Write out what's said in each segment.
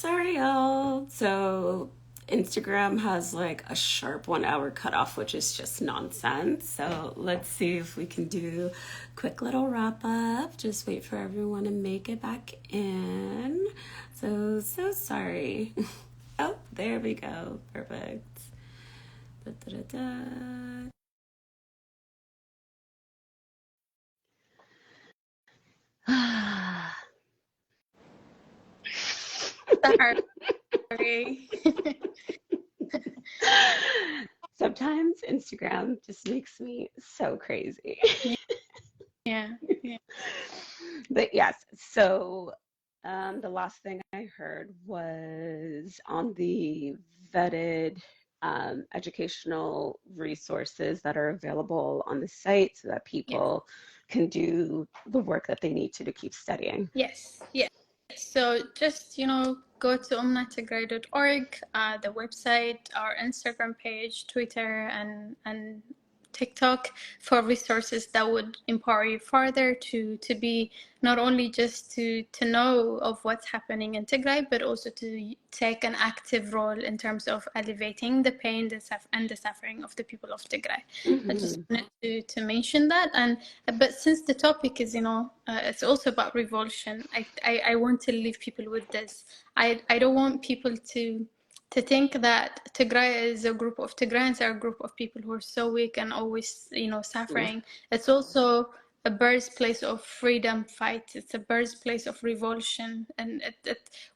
Sorry, y'all. So Instagram has like a sharp 1 hour cutoff, which is just nonsense. So let's see if we can do a quick little wrap up. Just wait for everyone to make it back in. So sorry. Oh, there we go. Perfect. Da, da, da, da. Sorry. Sometimes Instagram just makes me so crazy. Yeah, yeah. But yes, so the last thing I heard was on the vetted educational resources that are available on the site so that Yes. people can do the work that they need to keep studying. Yes. Yes. So just, go to omnatigray.org, the website, our Instagram page, Twitter, and TikTok for resources that would empower you further to be not only just to know of what's happening in Tigray, but also to take an active role in terms of alleviating the pain and the suffering of the people of Tigray. I just Hmm. wanted to mention that. And but since the topic is, it's also about revulsion, I want to leave people with this. I don't want people to think that Tigray is a group of Tigrayans are a group of people who are so weak and always, suffering. It's also a birthplace of freedom fight. It's a birthplace of revulsion, and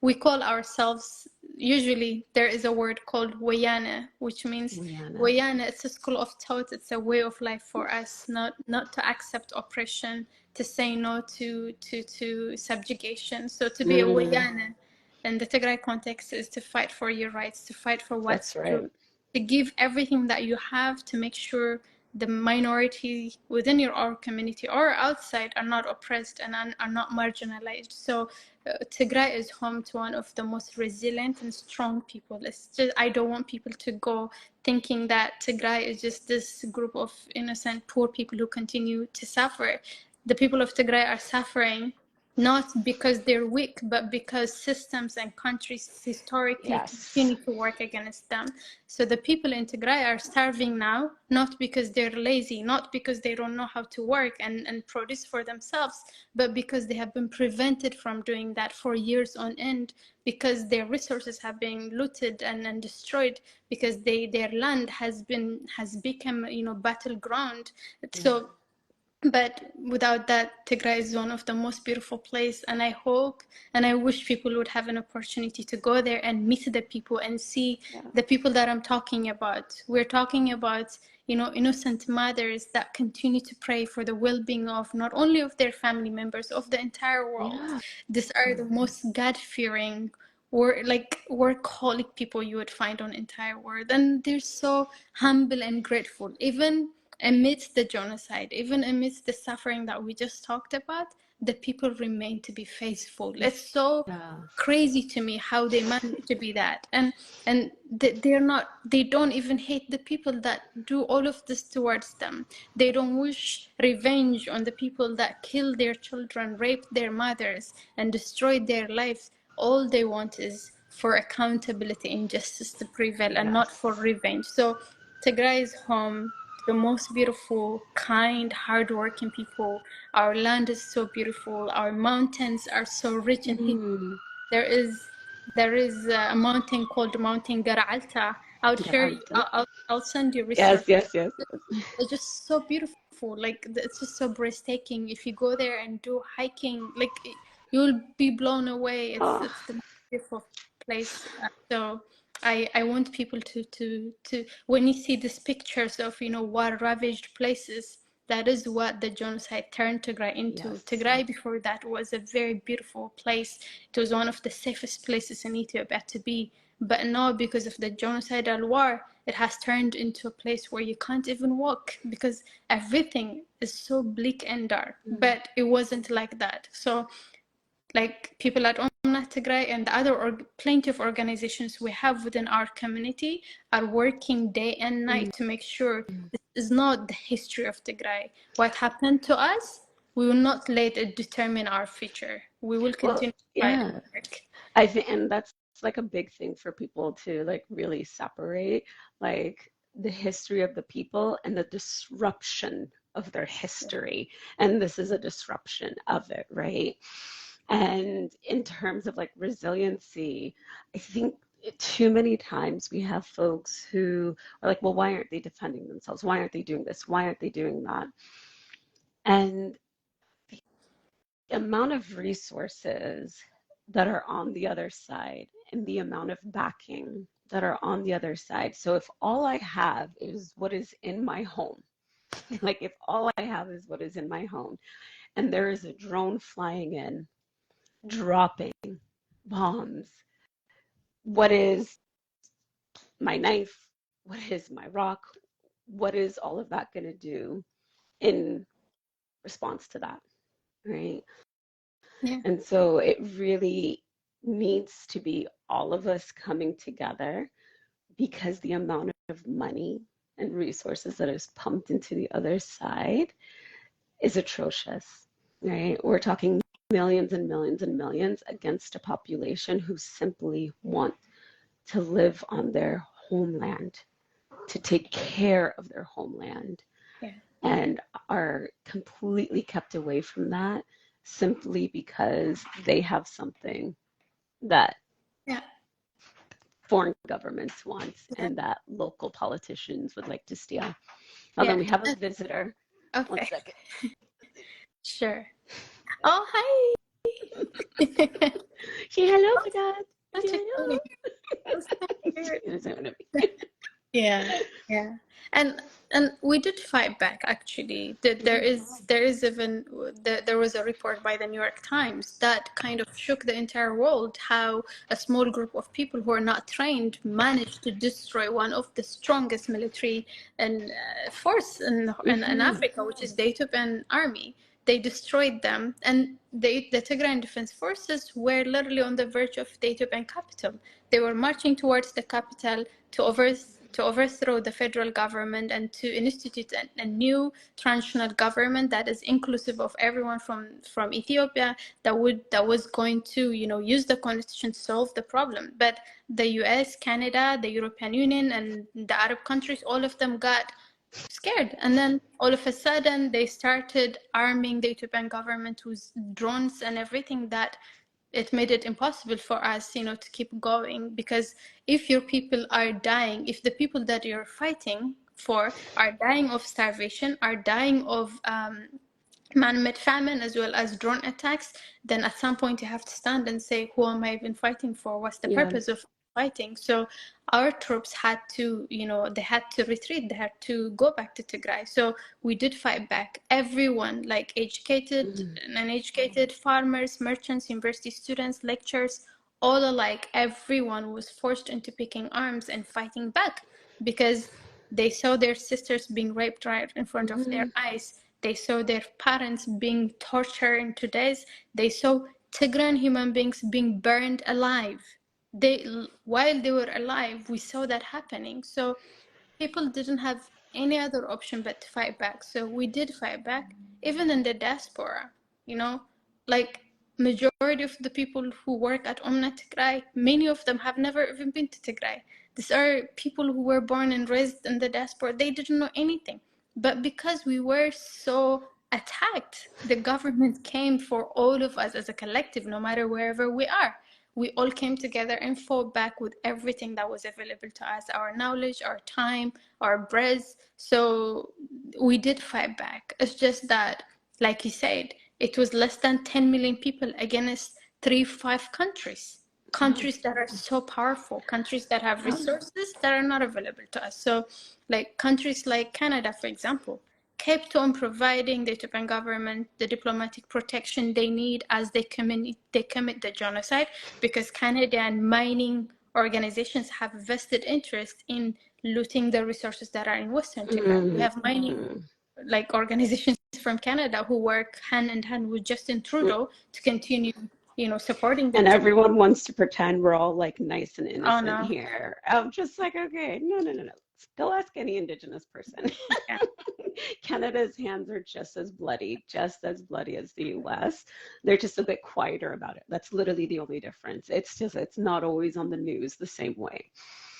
we call ourselves. Usually, there is a word called wayana, which means Rihanna. wayana. It's a school of thought. It's a way of life for us, not to accept oppression, to say no to subjugation. So to be a Mm, wayana in the Tigray context is to fight for your rights, to fight for that's what's true, right. to give everything that you have to make sure the minority within your own community or outside are not oppressed and are not marginalized. So Tigray is home to one of the most resilient and strong people. It's just, I don't want people to go thinking that Tigray is just this group of innocent poor people who continue to suffer. The people of Tigray are suffering not because they're weak, but because systems and countries historically Yes. continue to work against them. So the people in Tigray are starving now, not because they're lazy, not because they don't know how to work and produce for themselves, but because they have been prevented from doing that for years on end, because their resources have been looted and destroyed, because their land has become, battleground. Yeah. So but without that, Tigray is one of the most beautiful places, and I hope and I wish people would have an opportunity to go there and meet the people and see Yeah. the people that I'm talking about. We're talking about, innocent mothers that continue to pray for the well-being of not only of their family members, of the entire world. Yeah. These are the most God-fearing or like workaholic people you would find on entire world, and they're so humble and grateful, even amidst the genocide, even amidst the suffering that we just talked about. The people remain to be faithful. It's so Yeah. crazy to me how they manage to be that, and they don't even hate the people that do all of this towards them. They don't wish revenge on the people that killed their children, raped their mothers, and destroyed their lives. All they want is for accountability and justice to prevail, and not for Yes. revenge. So Tigray is home to the most beautiful, kind, hardworking people. Our land is so beautiful. Our mountains are so rich in history. Mm. There is a mountain called Mountain Garalta. I'll share. Grande. I'll send you Yes, research. yes, yes, yes. It's just so beautiful. Like it's just so breathtaking. If you go there and do hiking, like you'll be blown away. Oh, It's the most beautiful place. So I want people to when you see these pictures of war ravaged places, that is what the genocide turned Tigray into. yes. Tigray before that was a very beautiful place. It was one of the safest places in Ethiopia to be. But now, because of the genocidal war, it has turned into a place where you can't even walk because everything is so bleak and dark. Mm. But it wasn't like that. So, like people at Omna Tigray and the other plenty of organizations we have within our community are working day and Mm. night to make sure this is not the history of Tigray. What happened to us, we will not let it determine our future. We will Well, continue to fight and yeah. work. I think, and that's like a big thing for people to like really separate, like the history of the people and the disruption of their history. And this is a disruption of it, right? And in terms of like resiliency, I think too many times we have folks who are like, well, why aren't they defending themselves? Why aren't they doing this? Why aren't they doing that? And the amount of resources that are on the other side and the amount of backing that are on the other side. So if all I have is what is in my home, like if all I have is what is in my home, and there is a drone flying in, dropping bombs, what is my knife? What is my rock? What is all of that going to do in response to that? Right. Yeah. And so it really needs to be all of us coming together, because the amount of money and resources that is pumped into the other side is atrocious, right? We're talking millions and millions and millions against a population who simply want to live on their homeland, to take care of their homeland, Yeah. and are completely kept away from that simply because they have something that Yeah. foreign governments want Yeah. and that local politicians would like to steal. Hold Yeah. on, we have a visitor. One Okay. second. Sure. Oh, hi. Say hello, Fadad. Such Say a cutie. That's so cute. hello. Yeah, yeah, and we did fight back actually. There is even there was a report by the New York Times that kind of shook the entire world, how a small group of people who are not trained managed to destroy one of the strongest military and force in Africa, which is the Ethiopian army. They destroyed them, and the Tigrayan Defense Forces were literally on the verge of the Ethiopian capital. They were marching towards the capital to overthrow the federal government and to institute a new transitional government that is inclusive of everyone from Ethiopia, that was going to use the constitution to solve the problem. But the US, Canada, the European Union, and the Arab countries, all of them got scared, and then all of a sudden they started arming the Ethiopian government with drones and everything, that it made it impossible for us to keep going. Because if your people are dying, if the people that you're fighting for are dying of starvation, are dying of man-made famine as well as drone attacks, then at some point you have to stand and say, who am I even fighting for? What's the Yeah. purpose of fighting? So our troops had to, they had to retreat, they had to go back to Tigray. So we did fight back. Everyone, like educated and uneducated, farmers, merchants, university students, lecturers, all alike, everyone was forced into picking arms and fighting back, because they saw their sisters being raped right in front of their eyes. They saw their parents being tortured into death. They saw Tigrayan human beings being burned alive. While they were alive, we saw that happening. So people didn't have any other option but to fight back. So we did fight back, even in the diaspora. You know, like majority of the people who work at Omna Tigray, many of them have never even been to Tigray. These are people who were born and raised in the diaspora. They didn't know anything. But because we were so attacked, the government came for all of us as a collective, no matter wherever we are. We all came together and fought back with everything that was available to us, our knowledge, our time, our breath. So we did fight back. It's just that, like you said, it was less than 10 million people against 5 countries. Countries that are so powerful, countries that have resources that are not available to us. So, like countries like Canada, for example, kept on providing the Ethiopian government the diplomatic protection they need as they commit the genocide, because Canadian mining organizations have vested interest in looting the resources that are in Western Tigray. We have mining like organizations from Canada who work hand in hand with Justin Trudeau to continue, supporting the And genocide. everyone wants to pretend we're all like nice and Oh innocent no. here. I'm just like, okay, no, no, no, no. Go ask any Indigenous person. Yeah. Canada's hands are just as bloody as the US. They're just a bit quieter about it. That's literally the only difference. It's just, it's not always on the news the same way.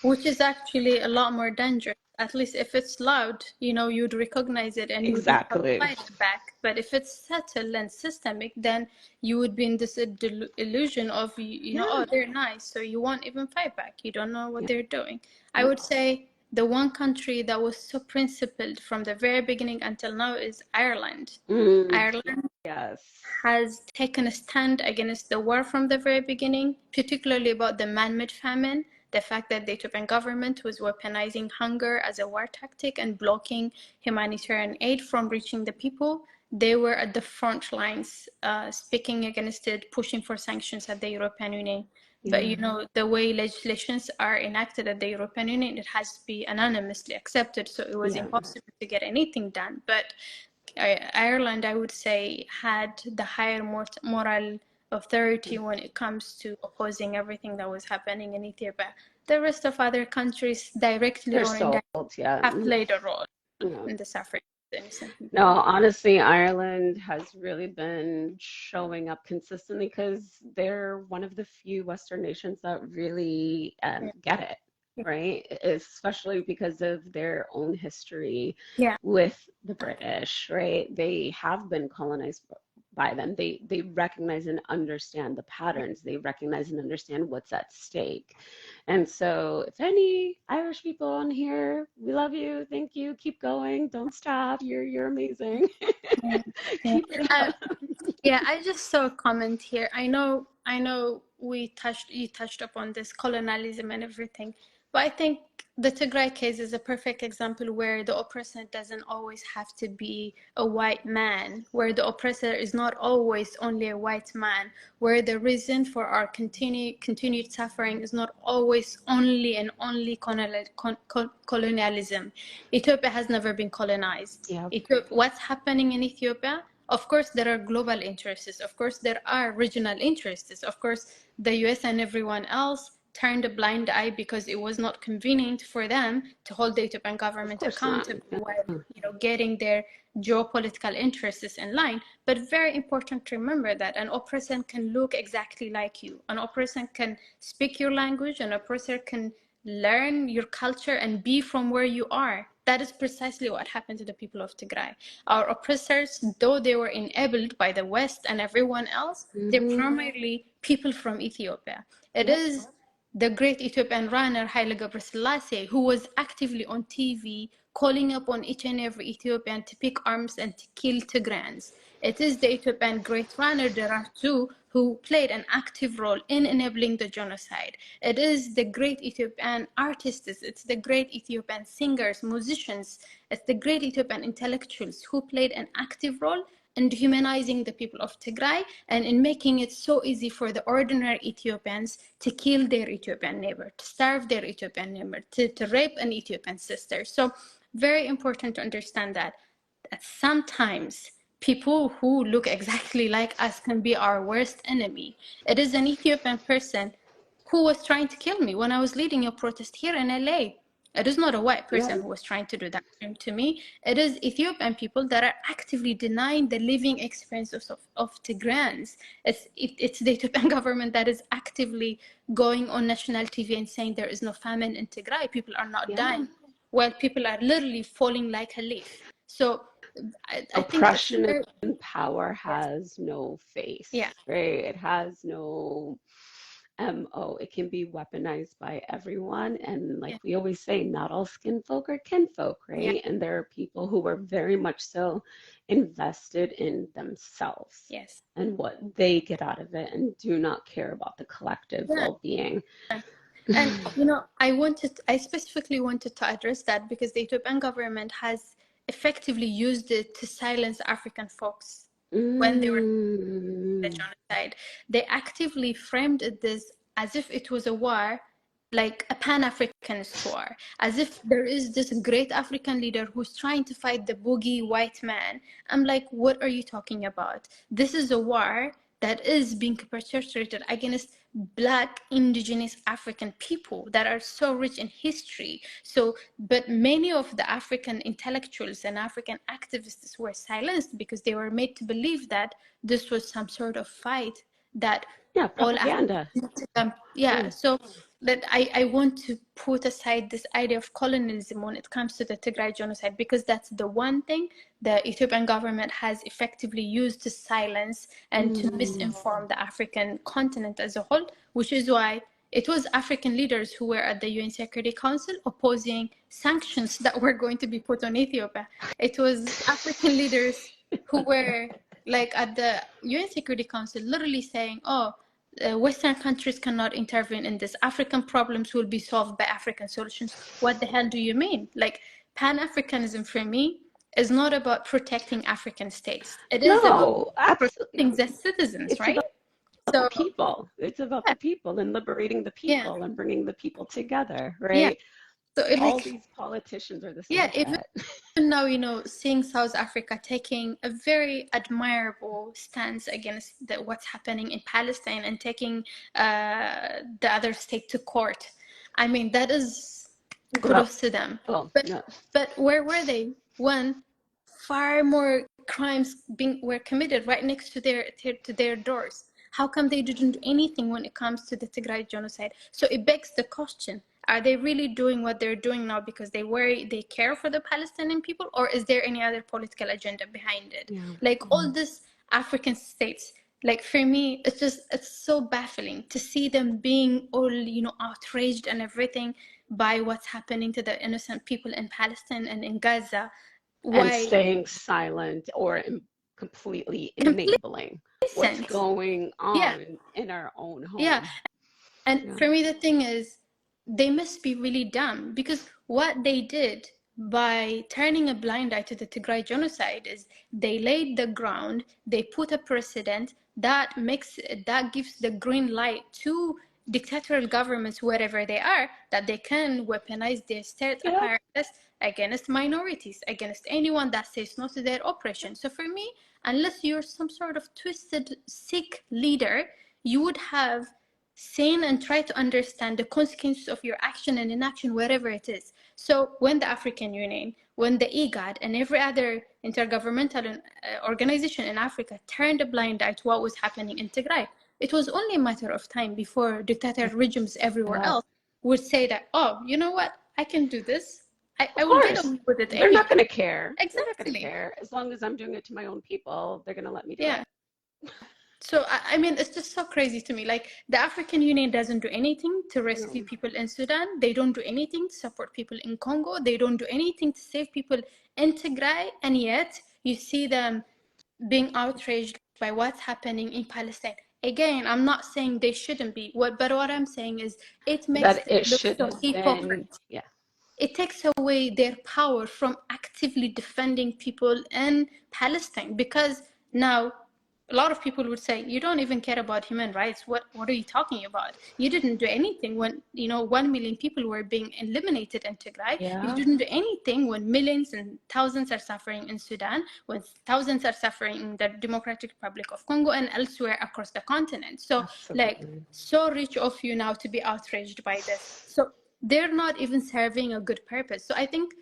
Which is actually a lot more dangerous. At least if it's loud, you know, you'd recognize it and you would know how to Exactly. fight it back. But if it's subtle and systemic, then you would be in this illusion of, you know, Yeah. oh, they're nice, so you won't even fight back. You don't know what Yeah. they're doing. I Yeah. would say the one country that was so principled from the very beginning until now is Ireland. Mm, Ireland yes. has taken a stand against the war from the very beginning, particularly about the man-made famine, the fact that the Ethiopian government was weaponizing hunger as a war tactic and blocking humanitarian aid from reaching the people. They were at the front lines, speaking against it, pushing for sanctions at the European Union. But Yeah. you know, the way legislations are enacted at the European Union, it has to be anonymously accepted, so it was Yeah. impossible to get anything done. But Ireland, I would say, had the higher moral authority when it comes to opposing everything that was happening in Ethiopia. The rest of other countries, directly They're or indirectly, sold. Yeah. have played a role Yeah. in the suffering of the innocent No, people. honestly, Ireland has really been showing up consistently because they're one of the few Western nations that really Yeah, get it, right? Especially because of their own history yeah, with the British, right? They have been colonized by them. They recognize and understand the patterns. They recognize and understand what's at stake. And so, if any Irish people on here, we love you. Thank you. Keep going. Don't stop. You're amazing. yeah. Yeah. Keep it up. Yeah, I just saw a comment here. I know you touched upon this colonialism and everything, but I think the Tigray case is a perfect example where the oppressor doesn't always have to be a white man, where the oppressor is not always only a white man, where the reason for our continued suffering is not always only and only colonialism. Ethiopia has never been colonized. Yeah. What's happening in Ethiopia? Of course, there are global interests. Of course, there are regional interests. Of course, the US and everyone else turned a blind eye because it was not convenient for them to hold the Ethiopian Of government course not. accountable Yeah. while, you know, getting their geopolitical interests in line. But very important to remember that an oppressor can look exactly like you. An oppressor can speak your language. An oppressor can learn your culture and be from where you are. That is precisely what happened to the people of Tigray. Our oppressors, though they were enabled by the West and everyone else, they're Hmm. primarily people from Ethiopia. It Yep. is the great Ethiopian runner Haile Gebrselassie who was actively on TV calling upon each and every Ethiopian to pick arms and to kill Tigrayans. It is the Ethiopian great runner Deraartu who played an active role in enabling the genocide. It is the great Ethiopian artists, it's the great Ethiopian singers, musicians, it's the great Ethiopian intellectuals who played an active role in dehumanizing the people of Tigray and in making it so easy for the ordinary Ethiopians to kill their Ethiopian neighbor, to starve their Ethiopian neighbor, to rape an Ethiopian sister. So very important to understand that sometimes people who look exactly like us can be our worst enemy. It is an Ethiopian person who was trying to kill me when I was leading a protest here in LA. It is not a white Yeah. person who was trying to do that to me. It is Ethiopian people that are actively denying the living experiences of Tigrans. It's the Ethiopian government that is actively going on national TV and saying there is no famine in Tigray. People are not Yeah. dying, while people are literally falling like a leaf. So I think it's Oppression very, and power yes, has no yeah, face, right? It has no MO. It can be weaponized by everyone. And like yeah, we always say, not all skin folk are kinfolk, yeah, right? And there are people who are very much so invested in themselves yes. and what they get out of it and do not care about the collective Yeah. well-being. And I specifically wanted to address that because the Ethiopian government has effectively used it to silence African folks when they were the Mm, genocide. They actively framed this as if it was a war, like a Pan-Africanist war, as if there is this great African leader who's trying to fight the boogie white man. I'm like, what are you talking about? This is a war that is being perpetrated against Black indigenous African people that are so rich in history. So, but many of the African intellectuals and African activists were silenced because they were made to believe that this was some sort of fight that Yeah, all propaganda. yeah, Yeah. so that I want to put aside this idea of colonialism when it comes to the Tigray genocide, because that's the one thing the Ethiopian government has effectively used to silence and to misinform the African continent as a whole, which is why it was African leaders who were at the UN Security Council opposing sanctions that were going to be put on Ethiopia. It was African leaders who were like at the UN Security Council literally saying, oh, Western countries cannot intervene in this. African problems will be solved by African solutions. What the hell do you mean? Like, Pan-Africanism for me is not about protecting African states. It is about No, absolutely. protecting the citizens, It's right? about the So, people. It's about yeah, the people and liberating the yeah, people and bringing the people together, yeah. right? So, it, All like, these politicians are the yeah, same even shit. now, seeing South Africa taking a very admirable stance against what's happening in Palestine and taking the other state to court. I mean, that is Well, kudos to them. well, But no, where were they when far more crimes were committed right next to their doors? How come they didn't do anything when it comes to the Tigray genocide? So it begs the question: are they really doing what they're doing now because they care for the Palestinian people, or is there any other political agenda behind it? yeah. Like all these African states, like for me, it's so baffling to see them being all outraged and everything by what's happening to the innocent people in Palestine and in Gaza. And Why? staying silent or completely Complete enabling what's sense. going Yeah, on in our own yeah. home. And Yeah. for me, the thing is, they must be really dumb because what they did by turning a blind eye to the Tigray genocide is they laid the ground, they put a precedent that gives the green light to dictatorial governments wherever they are, that they can weaponize their state Yep. apparatus against minorities, against anyone that says no to their oppression. So for me, unless you're some sort of twisted, sick leader, you would have sane and try to understand the consequences of your action and inaction wherever it is. So when the African Union, when the IGAD and every other intergovernmental organization in Africa turned a blind eye to what was happening in Tigray, it was only a matter of time before dictator regimes everywhere Yep. else would say that, oh, you know what, I can do this. I Of will get course. away with it They're not anyway. going to care. They're not going to Exactly. care. As long as I'm doing it to my own people, they're going to let me do Yeah. it. So I mean, it's just so crazy to me. Like the African Union doesn't do anything to rescue No. people in Sudan. They don't do anything to support people in Congo. They don't do anything to save people in Tigray. And yet you see them being outraged by what's happening in Palestine. Again, I'm not saying they shouldn't be. But what I'm saying is it makes That them it look should so have been, hypocrite. yeah. It takes away their power from actively defending people in Palestine, because now a lot of people would say, you don't even care about human rights. What are you talking about? You didn't do anything when 1 million people were being eliminated in Tigray. You Yeah. didn't do anything when millions and thousands are suffering in Sudan, when thousands are suffering in the Democratic Republic of Congo and elsewhere across the continent. So like, Absolutely. so rich of you now to be outraged by this. So they're not even serving a good purpose. So I think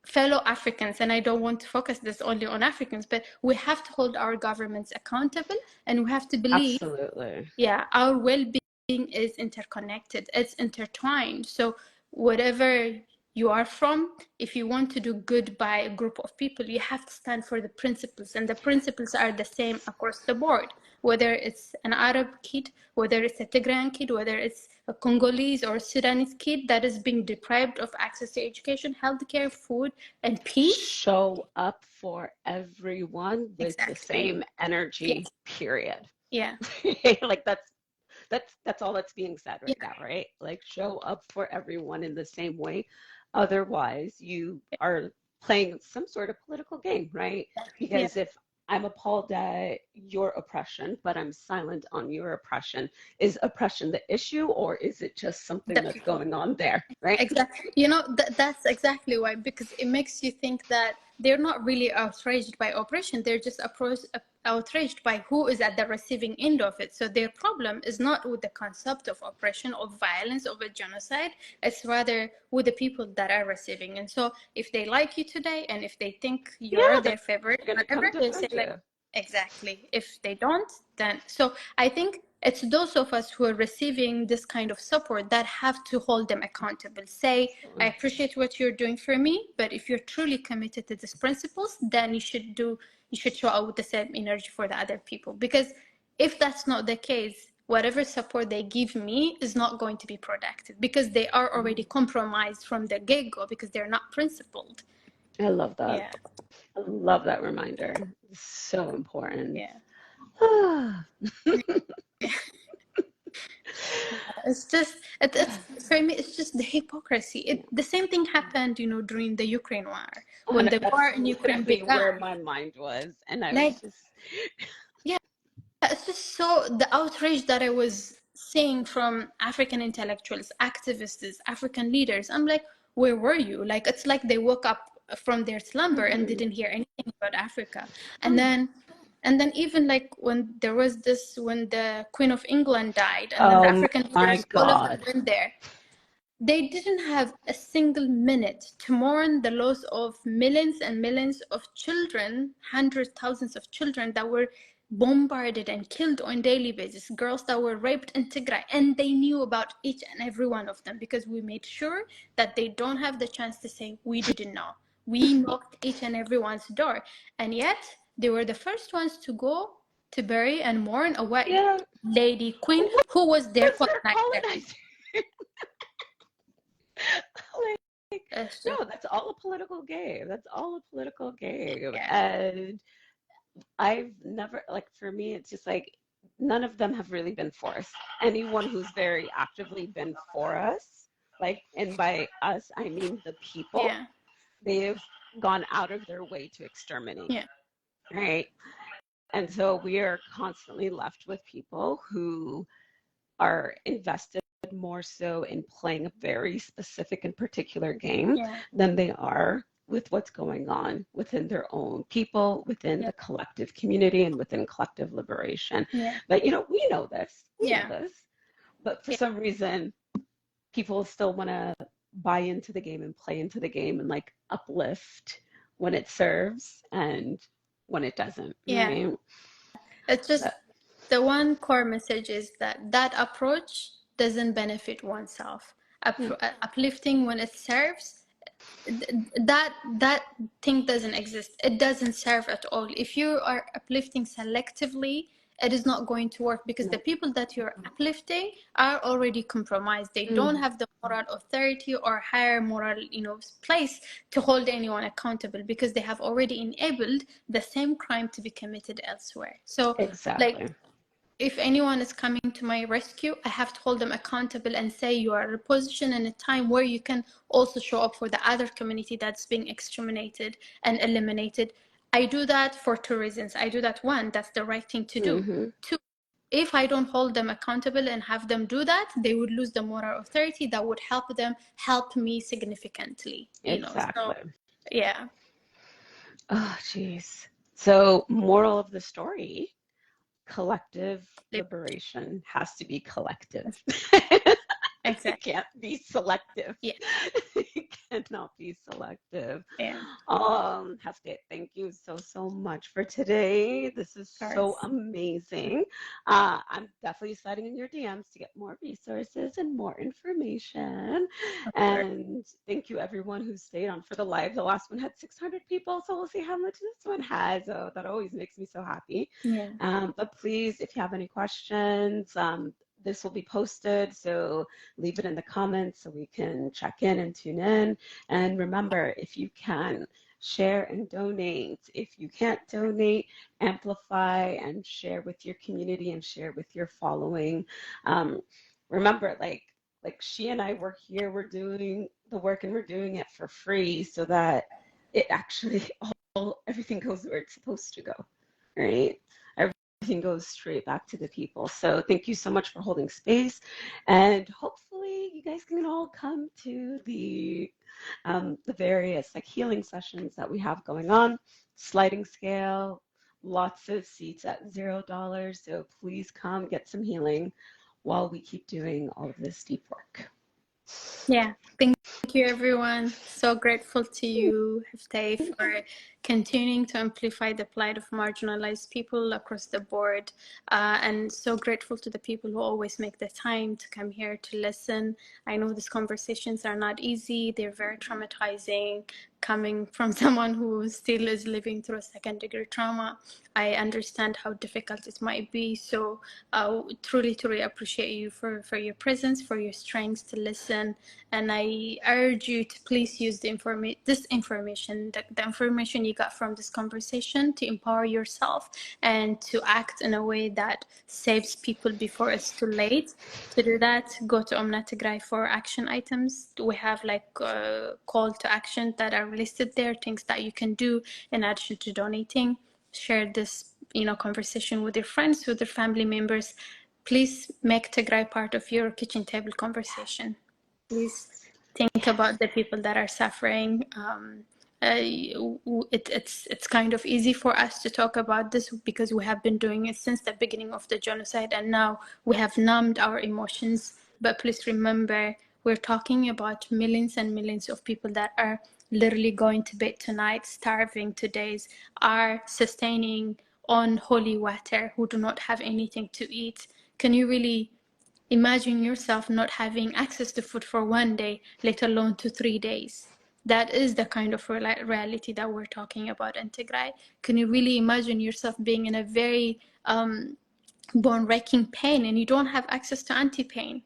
fellow Africans, and I don't want to focus this only on Africans, but we have to hold our governments accountable, and we have to believe, Absolutely. yeah, our well-being is interconnected, it's intertwined. So whatever you are from, if you want to do good by a group of people, you have to stand for the principles, and the principles are the same across the board, whether it's an Arab kid, whether it's a Tigrayan kid, whether it's a Congolese or Sudanese kid that is being deprived of access to education, healthcare, food, and peace. Show up for everyone with the Exactly. same Yes. energy, period. Yeah. Like that's all that's being said Yeah. right now, right? Like show up for everyone in the same way. Otherwise, you are playing some sort of political game, right? Yeah. Because if I'm appalled at your oppression, but I'm silent on your oppression, is oppression the issue or is it just something The that's people. going on there, right? Exactly. That's exactly why, because it makes you think that they're not really outraged by oppression. They're just outraged by who is at the receiving end of it. So their problem is not with the concept of oppression, of violence, of a genocide. It's rather with the people that are receiving. And so if they like you today, and if they think you're Yeah, their favorite, they're gonna whatever, come they say defend like, you. exactly. If they don't, then so I think it's those of us who are receiving this kind of support that have to hold them accountable. Say, I Absolutely. appreciate what you're doing for me, but if you're truly committed to these principles, then you should show out with the same energy for the other people. Because if that's not the case, whatever support they give me is not going to be productive, because they are already compromised from the get-go, because they're not principled. I love that. Yeah, I love that reminder. It's so important. yeah. Ah. It's just it's for me, it's just the hypocrisy. Yeah. The same thing happened, during the Ukraine war, when And the war that's in Ukraine literally where began. my mind was. And I was Like, just, yeah, it's just so the outrage that I was seeing from African intellectuals, activists, African leaders. I'm like, where were you? Like, it's like they woke up from their slumber and mhm. didn't hear anything about Africa. And Oh, then even like when there was this, when the Queen of England died, and then the oh African my leaders, all of them God. went there. They didn't have a single minute to mourn the loss of millions and millions of children, hundreds, thousands of children that were bombarded and killed on a daily basis, girls that were raped in Tigray. And they knew about each and every one of them, because we made sure that they don't have the chance to say, we didn't know. We knocked each and everyone's door. And yet, they were the first ones to go to bury and mourn a white Yeah. lady queen What who was their was their colonizer. colonizer? Like, It's just, no, that's all a political game. That's all a political game. yeah. And I've never, like, for me, it's just like none of them have really been for us. Anyone who's very actively been for us, like, and by us, I mean the people, Yeah, they've gone out of their way to exterminate, yeah, right? And so we are constantly left with people who are invested more so in playing a very specific and particular game yeah, than they are with what's going on within their own people, within yeah, the collective community, and within collective liberation. yeah, But we know this, yeah, but for yeah, some reason, people still want to buy into the game and play into the game and like uplift when it serves and when it doesn't, yeah. right? It's just But, the one core message is that that approach doesn't benefit oneself. yeah, Uplifting when it serves, that thing doesn't exist. It doesn't serve at all. If you are uplifting selectively, it is not going to work, because the no. people that you're uplifting are already compromised. They don't Mm, have the moral authority or higher moral, place to hold anyone accountable, because they have already enabled the same crime to be committed elsewhere. So, like, exactly. if anyone is coming to my rescue, I have to hold them accountable and say, you are in a position and a time where you can also show up for the other community that's being exterminated and eliminated. I do that for two reasons. I do that, one, that's the right thing to do. Hmm. Two, if I don't hold them accountable and have them do that, they would lose the moral authority that would help me significantly, So, Exactly. yeah. Oh, geez. So, moral of the story, collective liberation has to be collective. It Exactly. can't be selective. Yeah. It cannot be selective. Yeah. Hefty, thank you so much for today. This is Of so course. amazing. I'm definitely sliding in your DMs to get more resources and more information. Of course. And thank you everyone who stayed on for the live. The last one had 600 people, so we'll see how much this one has. So that always makes me so happy. Yeah. But please, if you have any questions, this will be posted, so leave it in the comments so we can check in and tune in. And remember, if you can, share and donate. If you can't donate, amplify and share with your community and share with your following. Remember, like she and I work here, we're doing the work and we're doing it for free so that it actually everything goes where it's supposed to go, right? Everything goes straight back to the people. So thank you so much for holding space, and hopefully you guys can all come to the various like healing sessions that we have going on. Sliding scale, lots of seats at $0. So please come get some healing while we keep doing all of this deep work. Yeah, thank you, everyone. So grateful to you, Heftay, for continuing to amplify the plight of marginalized people across the board. And so grateful to the people who always make the time to come here to listen. I know these conversations are not easy, they're very traumatizing. Coming from someone who still is living through a second-degree trauma, I understand how difficult it might be. So truly, truly appreciate you for your presence, for your strength to listen. And I urge you to please use the information, the information you got from this conversation, to empower yourself and to act in a way that saves people before it's too late. To do that, go to Omna Tigray for action items. We have like call to action that are listed there, things that you can do in addition to donating. Share this, conversation with your friends, with your family members. Please make Tigray part of your kitchen table conversation. Please think about the people that are suffering. It's kind of easy for us to talk about this because we have been doing it since the beginning of the genocide, and now we have numbed our emotions. But please remember, we're talking about millions and millions of people that are literally going to bed tonight, starving to days, are sustaining on holy water, who do not have anything to eat. Can you really imagine yourself not having access to food for one day, let alone to 3 days? That is the kind of reality that we're talking about in Tigray. Can you really imagine yourself being in a very bone-wrecking pain and you don't have access to anti-pain?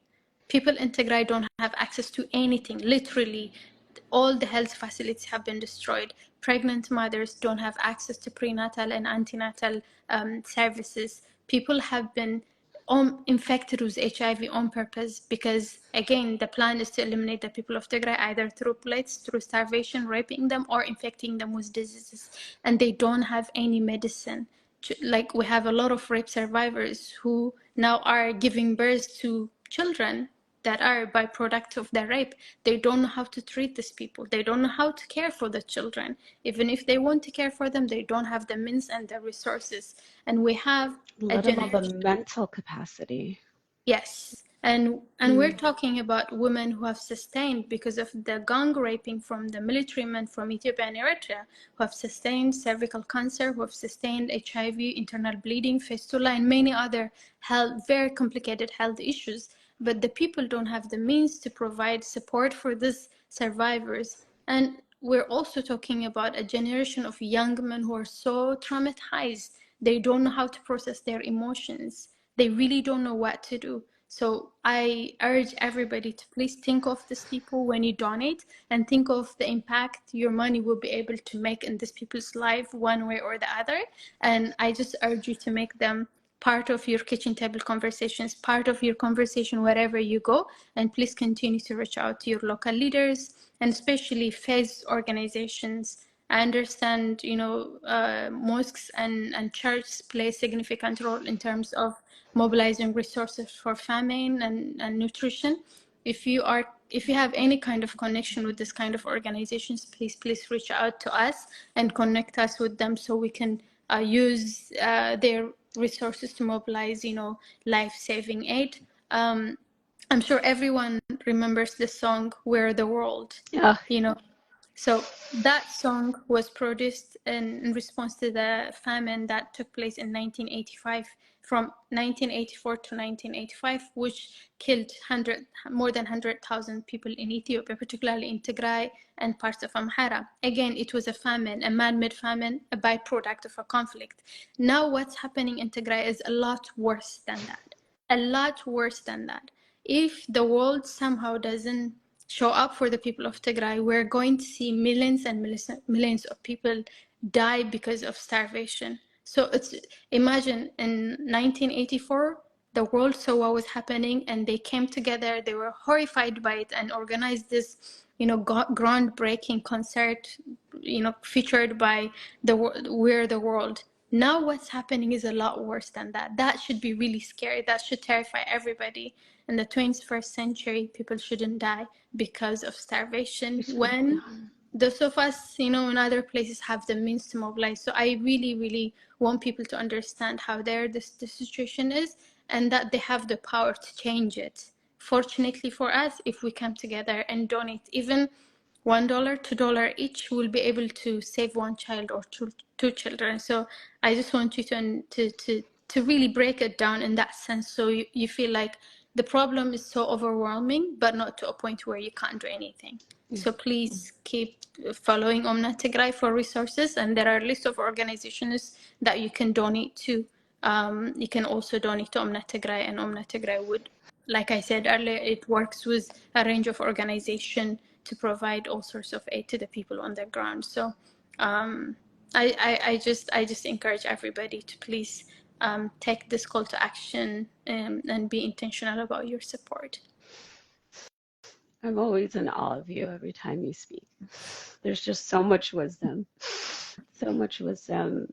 People in Tigray don't have access to anything, literally. All the health facilities have been destroyed. Pregnant mothers don't have access to prenatal and antenatal services. People have been infected with HIV on purpose because, again, the plan is to eliminate the people of Tigray either through plagues, through starvation, raping them, or infecting them with diseases. And they don't have any medicine. Like, we have a lot of rape survivors who now are giving birth to children that are byproduct of the rape. They don't know how to treat these people. They don't know how to care for the children. Even if they want to care for them, they don't have the means and the resources. And we have a Let alone the generation. mental capacity. Yes. And we're talking about women who have sustained, because of the gang raping from the military men from Ethiopia and Eritrea, who have sustained cervical cancer, who have sustained HIV, internal bleeding, fistula, and many other very complicated health issues. But the people don't have the means to provide support for these survivors. And we're also talking about a generation of young men who are so traumatized. They don't know how to process their emotions. They really don't know what to do. So I urge everybody to please think of these people when you donate, and think of the impact your money will be able to make in these people's life one way or the other. And I just urge you to make them part of your kitchen table conversations, part of your conversation wherever you go. And please continue to reach out to your local leaders, and especially faith organizations. I understand, mosques and churches play a significant role in terms of mobilizing resources for famine and nutrition. If you have any kind of connection with this kind of organizations, please reach out to us and connect us with them so we can use their resources to mobilize, life-saving aid. I'm sure everyone remembers the song "We're the World." Yeah. So that song was produced in response to the famine that took place in 1985, from 1984 to 1985, which killed more than 100,000 people in Ethiopia, particularly in Tigray and parts of Amhara. Again, it was a famine, a man-made famine, a byproduct of a conflict. Now what's happening in Tigray is a lot worse than that. A lot worse than that. If the world somehow doesn't show up for the people of Tigray, we're going to see millions and millions of people die because of starvation. So imagine in 1984, the world saw what was happening and they came together. They were horrified by it and organized this, groundbreaking concert, featured by We're the World. Now what's happening is a lot worse than that. That should be really scary. That should terrify everybody. in the 21st century, people shouldn't die because of starvation when those of us, in other places have the means to mobilize. So I really, really want people to understand how dire the situation is and that they have the power to change it. Fortunately for us, if we come together and donate even $1, $2 each, we'll be able to save one child or two children. So I just want you to really break it down in that sense, so you feel like the problem is so overwhelming, but not to a point where you can't do anything. So please keep following Omna Tigray for resources, and there are a list of organizations that you can donate to. You can also donate to Omna Tigray, and Omna Tigray would, like I said earlier, it works with a range of organizations to provide all sorts of aid to the people on the ground. So I just encourage everybody to please take this call to action and be intentional about your support. I'm always in awe of you every time you speak. There's just so much wisdom. So much wisdom.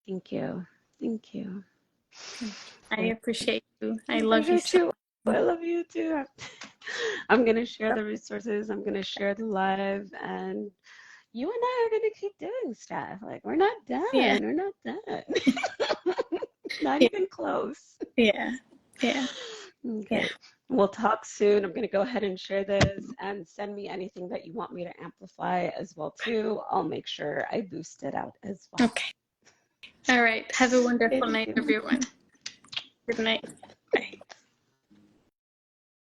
Thank you. Thank you. I appreciate you. I love you so much. I love you too. I'm going to share the resources. I'm going to share the live, and you and I are going to keep doing stuff. Like, we're not done. Yeah. We're not done. Not even close. Yeah. Yeah. Okay. Yeah. We'll talk soon. I'm going to go ahead and share this, and send me anything that you want me to amplify as well too. I'll make sure I boost it out as well. Okay. All right. Have a wonderful night, everyone. Good night.